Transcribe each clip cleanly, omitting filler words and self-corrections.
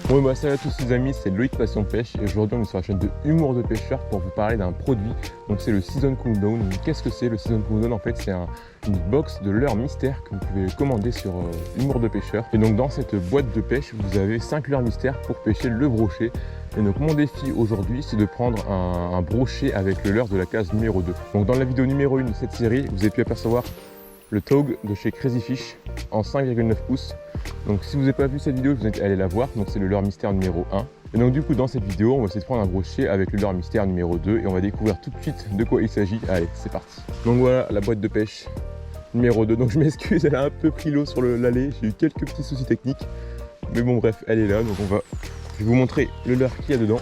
Bon bah salut à tous les amis, c'est Loïc Passion Pêche et aujourd'hui on est sur la chaîne de Humour de Pêcheur pour vous parler d'un produit. Donc c'est le Season Countdown. Qu'est-ce que c'est le Season Countdown? En fait c'est une box de leurres mystères que vous pouvez commander sur Humour de Pêcheur. Et donc dans cette boîte de pêche vous avez 5 leurres mystères pour pêcher le brochet. Et donc mon défi aujourd'hui c'est de prendre un brochet avec le leurre de la case numéro 2. Donc dans la vidéo numéro 1 de cette série vous avez pu apercevoir le Taug de chez Crazy Fish en 5,9 pouces. Donc si vous n'avez pas vu cette vidéo, je vous invite à aller la voir. Donc c'est le leurre mystère numéro 1. Et donc du coup dans cette vidéo, on va essayer de prendre un brochet avec le leurre mystère numéro 2 et on va découvrir tout de suite de quoi il s'agit. Allez, c'est parti. Donc voilà la boîte de pêche numéro 2. Donc je m'excuse, elle a un peu pris l'eau sur l'allée. J'ai eu quelques petits soucis techniques. Mais bon bref, elle est là. Donc je vais vous montrer le leurre qu'il y a dedans.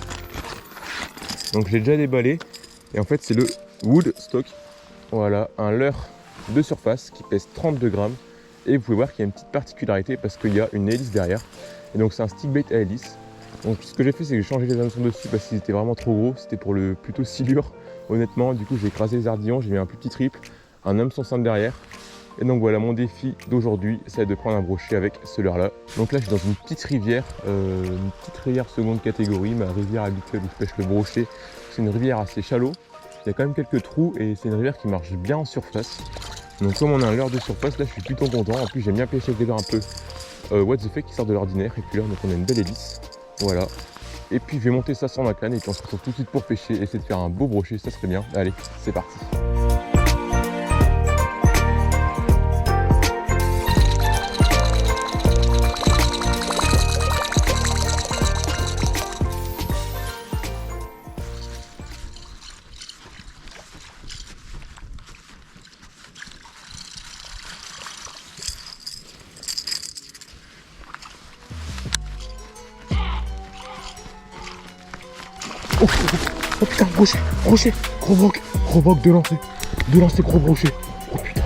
Donc j'ai déjà déballé. Et en fait c'est le Woodstock. Voilà, un leurre de surface qui pèse 32 grammes. Et vous pouvez voir qu'il y a une petite particularité parce qu'il y a une hélice derrière. Et donc c'est un stick bait à hélice. Donc ce que j'ai fait c'est que j'ai changé les hameçons dessus parce qu'ils étaient vraiment trop gros. C'était pour le plutôt silure honnêtement. Du coup j'ai écrasé les ardillons, j'ai mis un plus petit triple, un hameçon simple derrière. Et donc voilà mon défi d'aujourd'hui, c'est de prendre un brochet avec ce leurre là. Donc là je suis dans une petite rivière seconde catégorie, ma rivière habituelle où je pêche le brochet. C'est une rivière assez shallow. Il y a quand même quelques trous et c'est une rivière qui marche bien en surface. Donc comme on a un leurre de surface, là je suis plutôt content. En plus j'aime bien pêcher avec des leurres un peu what the fuck qui sortent de l'ordinaire. Et puis là donc on a une belle hélice. Voilà. Et puis je vais monter ça sur ma canne et puis on se retrouve tout de suite pour pêcher. Essayer de faire un beau brochet, ça serait bien. Allez, c'est parti. Oh putain, brochet, gros broc, de lancer, gros brochet. Oh putain,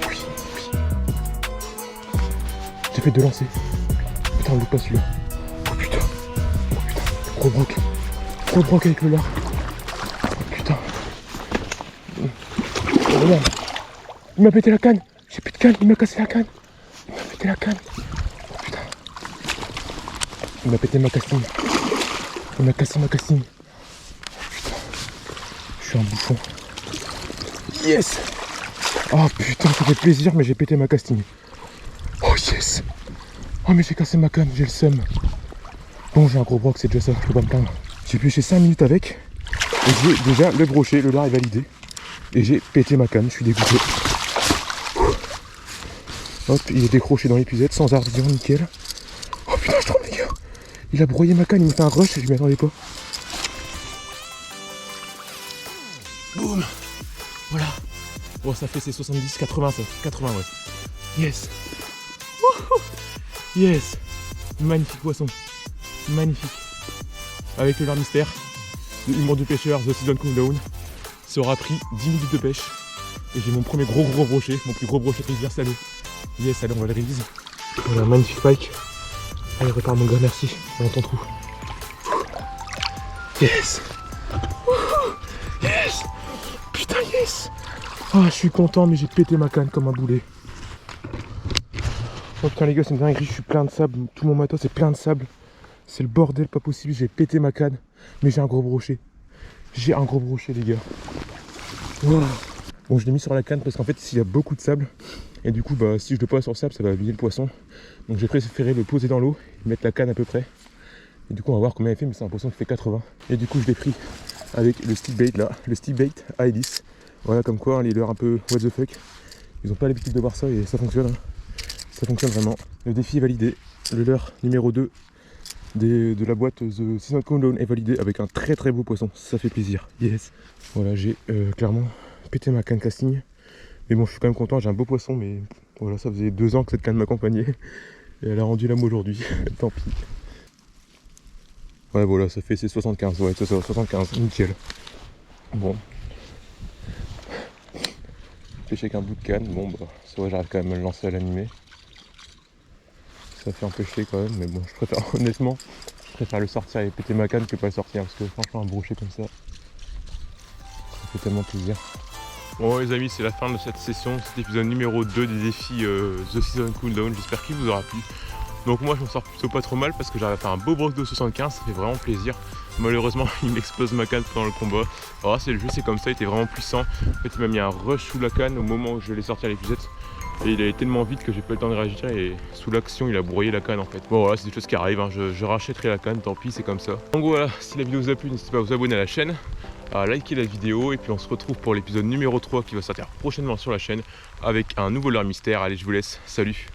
oui. J'ai fait 2 lancers. Putain, on loupe pas celui-là. Oh putain, gros broc avec le leurre. Oh putain. Oh merde. Il m'a pété la canne, j'ai plus de canne, il m'a cassé la canne. Il m'a pété la canne. Oh putain. Il m'a pété ma castine. Il m'a cassé ma castine. Je suis un bouffon. Yes! Oh putain, ça fait plaisir, mais j'ai pété ma castine. Oh yes! Oh mais j'ai cassé ma canne, j'ai le seum. Bon, j'ai un gros broc, c'est déjà ça, je peux pas me plaindre. J'ai pêché 5 minutes avec, et j'ai déjà le brochet, le leurre est validé. Et j'ai pété ma canne, je suis dégoûté. Hop, il est décroché dans l'épuisette, sans ardillon, nickel. Oh putain, je tremble les gars! Il a broyé ma canne, il m'a fait un rush et je m'y attendais pas. Boum! Voilà. Bon, ça fait ses 70, 80 ça. 80 ouais. Yes! Wouhou! Yes! Magnifique poisson. Magnifique. Avec le leurre mystère de Humour du Pêcheur, The Season Countdown. Ça aura pris 10 minutes de pêche. Et j'ai mon premier gros brochet, mon plus gros brochet de rivière salée. Yes, allez on va le réviser. Voilà, magnifique pike. Allez, repars mon gars, merci. Dans ton trou. Yes! Yes! Putain, yes! Ah, je suis content, mais j'ai pété ma canne comme un boulet. Oh putain, les gars, c'est une dinguerie, je suis plein de sable. Tout mon matos est plein de sable. C'est le bordel, pas possible. J'ai pété ma canne, mais j'ai un gros brochet. J'ai un gros brochet, les gars. Wow. Bon, je l'ai mis sur la canne parce qu'en fait, ici, il y a beaucoup de sable. Et du coup, bah, si je le pose sur le sable, ça va vider le poisson. Donc, j'ai préféré le poser dans l'eau, mettre la canne à peu près. Et du coup, on va voir combien il fait, mais c'est un poisson qui fait 80. Et du coup, je l'ai pris avec le stick bait là, le stick bait à hélice. Voilà, comme quoi, hein, les leurres un peu what the fuck, ils ont pas l'habitude de voir ça et ça fonctionne. Hein. Ça fonctionne vraiment. Le défi est validé. Le leurre numéro 2 de la boîte The Season Countdown est validé avec un très très beau poisson. Ça fait plaisir. Yes. Voilà, j'ai clairement pété ma canne casting. Mais bon, je suis quand même content, j'ai un beau poisson, mais voilà, ça faisait 2 ans que cette canne m'accompagnait. Et elle a rendu l'âme aujourd'hui. Tant pis. Ouais, voilà, ça fait ses 75, ouais, c'est ça, 75, nickel. Bon. Pêcher avec un bout de canne, bon, bah, ça va, j'arrive quand même à le lancer à l'animé. Ça fait un peu chier quand même, mais bon, je préfère, honnêtement, je préfère le sortir et péter ma canne que pas le sortir, parce que franchement, un brochet comme ça fait tellement plaisir. Bon les amis, c'est la fin de cette session, cet épisode numéro 2 des défis The Season Countdown. J'espère qu'il vous aura plu. Donc moi je m'en sors plutôt pas trop mal parce que j'arrive à faire un beau break de 75, ça fait vraiment plaisir. Malheureusement il m'explose ma canne pendant le combat. Alors là, c'est le jeu, c'est comme ça, il était vraiment puissant. En fait il m'a mis un rush sous la canne au moment où je l'ai sorti à l'épuisette. Et il allait tellement vite que j'ai pas eu le temps de réagir et sous l'action il a brouillé la canne en fait. Bon voilà, c'est des choses qui arrivent, hein. Je rachèterai la canne, tant pis, c'est comme ça. Donc voilà, si la vidéo vous a plu, n'hésitez pas à vous abonner à la chaîne, à liker la vidéo et puis on se retrouve pour l'épisode numéro 3 qui va sortir prochainement sur la chaîne avec un nouveau leurre mystère. Allez, je vous laisse, salut!